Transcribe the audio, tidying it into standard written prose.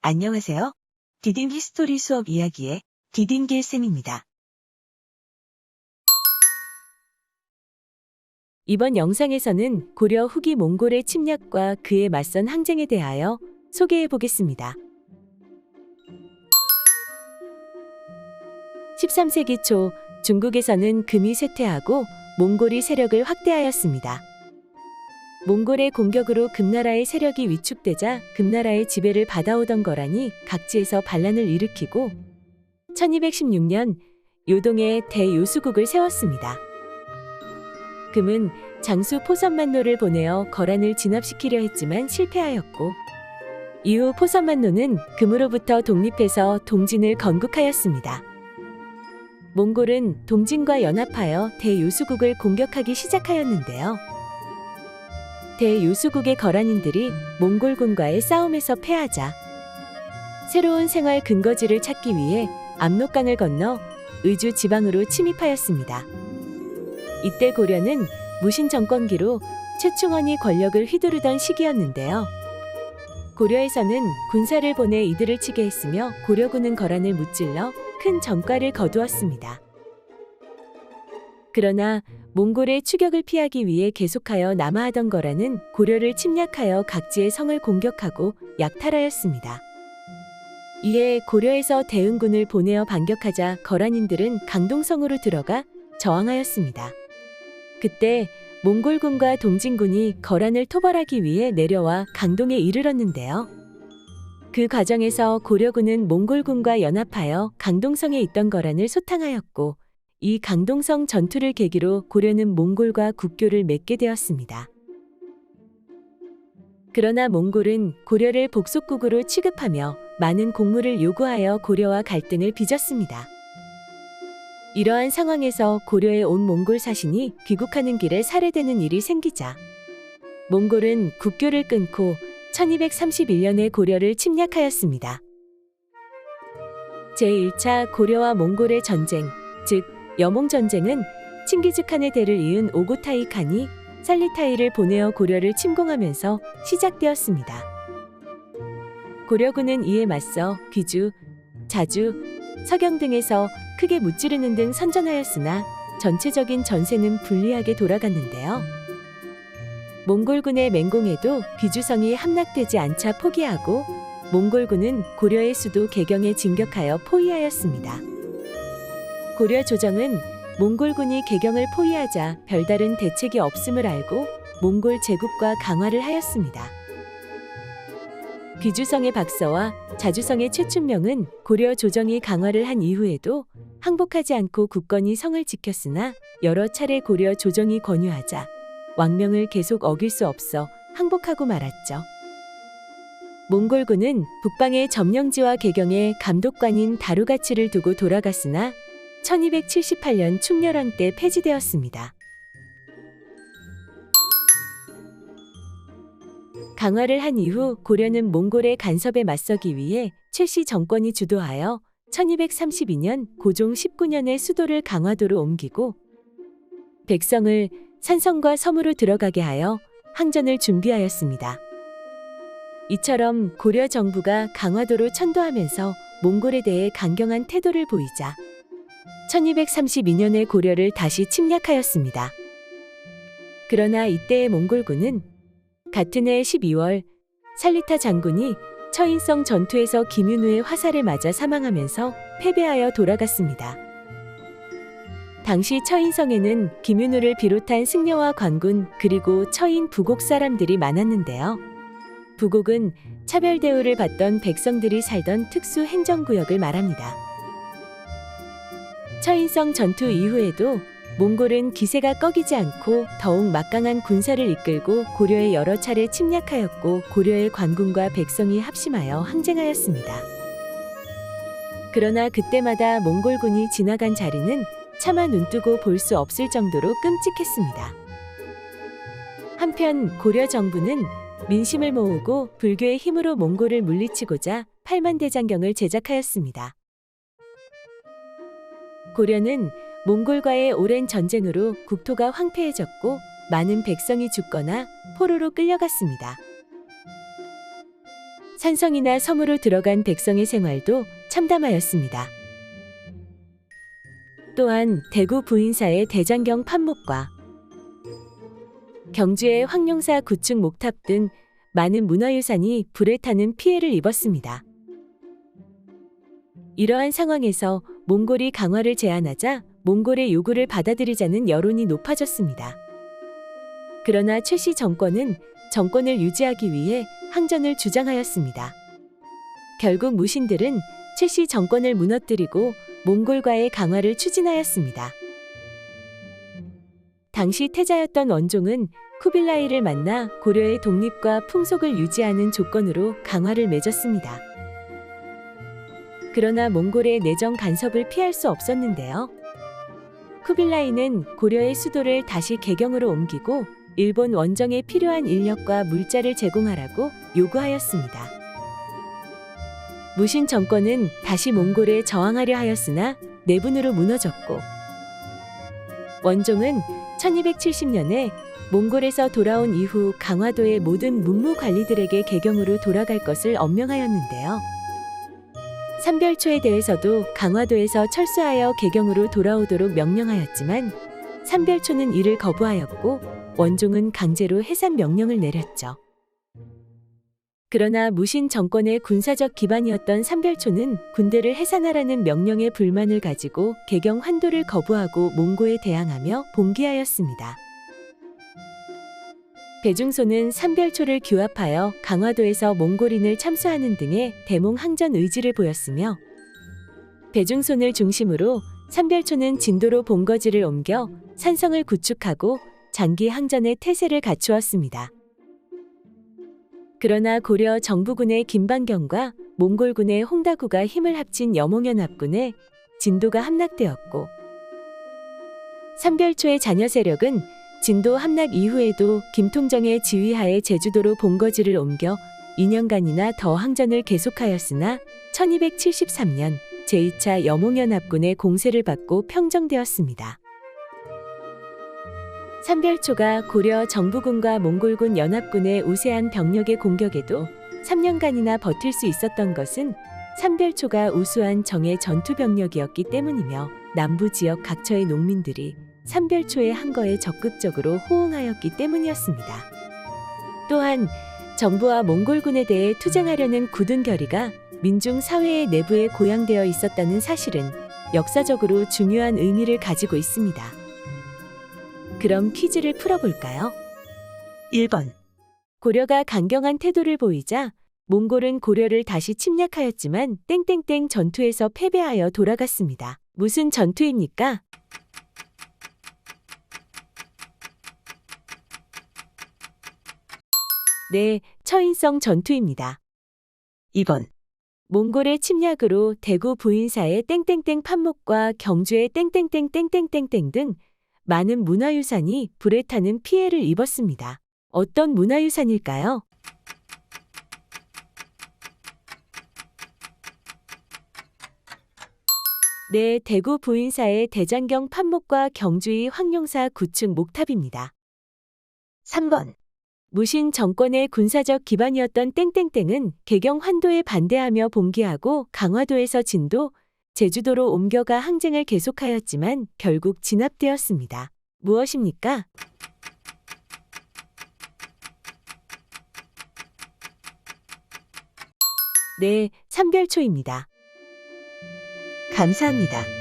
안녕하세요. 디딤 히스토리 수업 이야기의 디딤길 쌤입니다. 이번 영상에서는 고려 후기 몽골의 침략과 그에 맞선 항쟁에 대하여 소개해 보겠습니다. 13세기 초 중국에서는 금이 쇠퇴하고 몽골이 세력을 확대하였습니다. 몽골의 공격으로 금나라의 세력이 위축되자 금나라의 지배를 받아오던 거란이 각지에서 반란을 일으키고 1216년 요동에 대요수국을 세웠습니다. 금은 장수 포선만노를 보내어 거란을 진압시키려 했지만 실패하였고 이후 포선만노는 금으로부터 독립해서 동진을 건국하였습니다. 몽골은 동진과 연합하여 대요수국을 공격하기 시작하였는데요. 대요수국의 거란인들이 몽골군과의 싸움에서 패하자 새로운 생활 근거지를 찾기 위해 압록강을 건너 의주 지방으로 침입하였습니다. 이때 고려는 무신 정권기로 최충원이 권력을 휘두르던 시기였는데요. 고려에서는 군사를 보내 이들을 치게 했으며 고려군은 거란을 무찔러 큰 전과를 거두었습니다. 그러나 몽골의 추격을 피하기 위해 계속하여 남하하던 거란은 고려를 침략하여 각지의 성을 공격하고 약탈하였습니다. 이에 고려에서 대응군을 보내어 반격하자 거란인들은 강동성으로 들어가 저항하였습니다. 그때 몽골군과 동진군이 거란을 토벌하기 위해 내려와 강동에 이르렀는데요. 그 과정에서 고려군은 몽골군과 연합하여 강동성에 있던 거란을 소탕하였고 이 강동성 전투를 계기로 고려는 몽골과 국교를 맺게 되었습니다. 그러나 몽골은 고려를 복속국으로 취급하며 많은 공물을 요구하여 고려와 갈등을 빚었습니다. 이러한 상황에서 고려에 온 몽골 사신이 귀국하는 길에 살해되는 일이 생기자 몽골은 국교를 끊고 1231년에 고려를 침략하였습니다. 제1차 고려와 몽골의 전쟁, 즉 여몽전쟁은 칭기즈칸의 대를 이은 오고타이 칸이 살리타이를 보내어 고려를 침공하면서 시작되었습니다. 고려군은 이에 맞서 귀주, 자주, 서경 등에서 크게 무찌르는 등 선전하였으나 전체적인 전세는 불리하게 돌아갔는데요. 몽골군의 맹공에도 귀주성이 함락되지 않자 포기하고 몽골군은 고려의 수도 개경에 진격하여 포위하였습니다. 고려 조정은 몽골군이 개경을 포위하자 별다른 대책이 없음을 알고 몽골 제국과 강화를 하였습니다. 귀주성의 박서와 자주성의 최춘명은 고려 조정이 강화를 한 이후에도 항복하지 않고 굳건히 성을 지켰으나 여러 차례 고려 조정이 권유하자 왕명을 계속 어길 수 없어 항복하고 말았죠. 몽골군은 북방의 점령지와 개경에 감독관인 다루가치를 두고 돌아갔으나 1278년 충렬왕 때 폐지되었습니다. 강화를 한 이후 고려는 몽골의 간섭에 맞서기 위해 최씨 정권이 주도하여 1232년 고종 19년에 수도를 강화도로 옮기고 백성을 산성과 섬으로 들어가게 하여 항전을 준비하였습니다. 이처럼 고려 정부가 강화도로 천도하면서 몽골에 대해 강경한 태도를 보이자 1232년에 고려를 다시 침략하였습니다. 그러나 이때의 몽골군은 같은 해 12월 살리타 장군이 처인성 전투에서 김윤우의 화살에 맞아 사망하면서 패배하여 돌아갔습니다. 당시 처인성에는 김윤우를 비롯한 승려와 관군 그리고 처인 부곡 사람들이 많았는데요. 부곡은 차별 대우를 받던 백성들이 살던 특수 행정구역을 말합니다. 처인성 전투 이후에도 몽골은 기세가 꺾이지 않고 더욱 막강한 군사를 이끌고 고려에 여러 차례 침략하였고 고려의 관군과 백성이 합심하여 항쟁하였습니다. 그러나 그때마다 몽골군이 지나간 자리는 차마 눈뜨고 볼 수 없을 정도로 끔찍했습니다. 한편 고려 정부는 민심을 모으고 불교의 힘으로 몽골을 물리치고자 팔만대장경을 제작하였습니다. 고려는 몽골과의 오랜 전쟁으로 국토가 황폐해졌고 많은 백성이 죽거나 포로로 끌려갔습니다. 산성이나 섬으로 들어간 백성의 생활도 참담하였습니다. 또한 대구 부인사의 대장경 판목과 경주의 황룡사 구축 목탑 등 많은 문화유산이 불에 타는 피해를 입었습니다. 이러한 상황에서 몽골이 강화를 제안하자 몽골의 요구를 받아들이자는 여론이 높아졌습니다. 그러나 최씨 정권은 정권을 유지하기 위해 항전을 주장하였습니다. 결국 무신들은 최씨 정권을 무너뜨리고 몽골과의 강화를 추진하였습니다. 당시 태자였던 원종은 쿠빌라이를 만나 고려의 독립과 풍속을 유지하는 조건으로 강화를 맺었습니다. 그러나 몽골의 내정 간섭을 피할 수 없었는데요. 쿠빌라이는 고려의 수도를 다시 개경으로 옮기고 일본 원정에 필요한 인력과 물자를 제공하라고 요구하였습니다. 무신 정권은 다시 몽골에 저항하려 하였으나 내분으로 무너졌고, 원종은 1270년에 몽골에서 돌아온 이후 강화도의 모든 문무 관리들에게 개경으로 돌아갈 것을 엄명하였는데요. 삼별초에 대해서도 강화도에서 철수하여 개경으로 돌아오도록 명령하였지만 삼별초는 이를 거부하였고 원종은 강제로 해산 명령을 내렸죠. 그러나 무신 정권의 군사적 기반이었던 삼별초는 군대를 해산하라는 명령에 불만을 가지고 개경 환도를 거부하고 몽고에 대항하며 봉기하였습니다. 배중소는 삼별초를 규합하여 강화도에서 몽골인을 참수하는 등의 대몽 항전 의지를 보였으며, 배중손을 중심으로 삼별초는 진도로 본거지를 옮겨 산성을 구축하고 장기 항전의 태세를 갖추었습니다. 그러나 고려 정부군의 김반경과 몽골군의 홍다구가 힘을 합친 여몽연합군에 진도가 함락되었고, 삼별초의 자녀 세력은 진도 함락 이후에도 김통정의 지휘하에 제주도로 본거지를 옮겨 2년간이나 더 항전을 계속하였으나 1273년 제2차 여몽연합군의 공세를 받고 평정되었습니다. 삼별초가 고려 정부군과 몽골군 연합군의 우세한 병력의 공격에도 3년간이나 버틸 수 있었던 것은 삼별초가 우수한 정예 전투 병력이었기 때문이며, 남부 지역 각처의 농민들이 삼별초의 항거에 적극적으로 호응하였기 때문이었습니다. 또한 정부와 몽골군에 대해 투쟁하려는 굳은 결의가 민중 사회의 내부에 고양되어 있었다는 사실은 역사적으로 중요한 의미를 가지고 있습니다. 그럼 퀴즈를 풀어볼까요? 1번, 고려가 강경한 태도를 보이자 몽골은 고려를 다시 침략하였지만 땡땡땡 전투에서 패배하여 돌아갔습니다. 무슨 전투입니까? 네, 처인성 전투입니다. 2번, 몽골의 침략으로 대구 부인사의 땡땡땡 판목과 경주의 땡땡땡 땡땡땡땡 등 많은 문화유산이 불에 타는 피해를 입었습니다. 어떤 문화유산일까요? 네, 대구 부인사의 대장경 판목과 경주의 황룡사 구축 목탑입니다. 3번, 무신 정권의 군사적 기반이었던 땡땡땡은 개경 환도에 반대하며 봉기하고 강화도에서 진도, 제주도로 옮겨가 항쟁을 계속하였지만 결국 진압되었습니다. 무엇입니까? 네, 삼별초입니다. 감사합니다.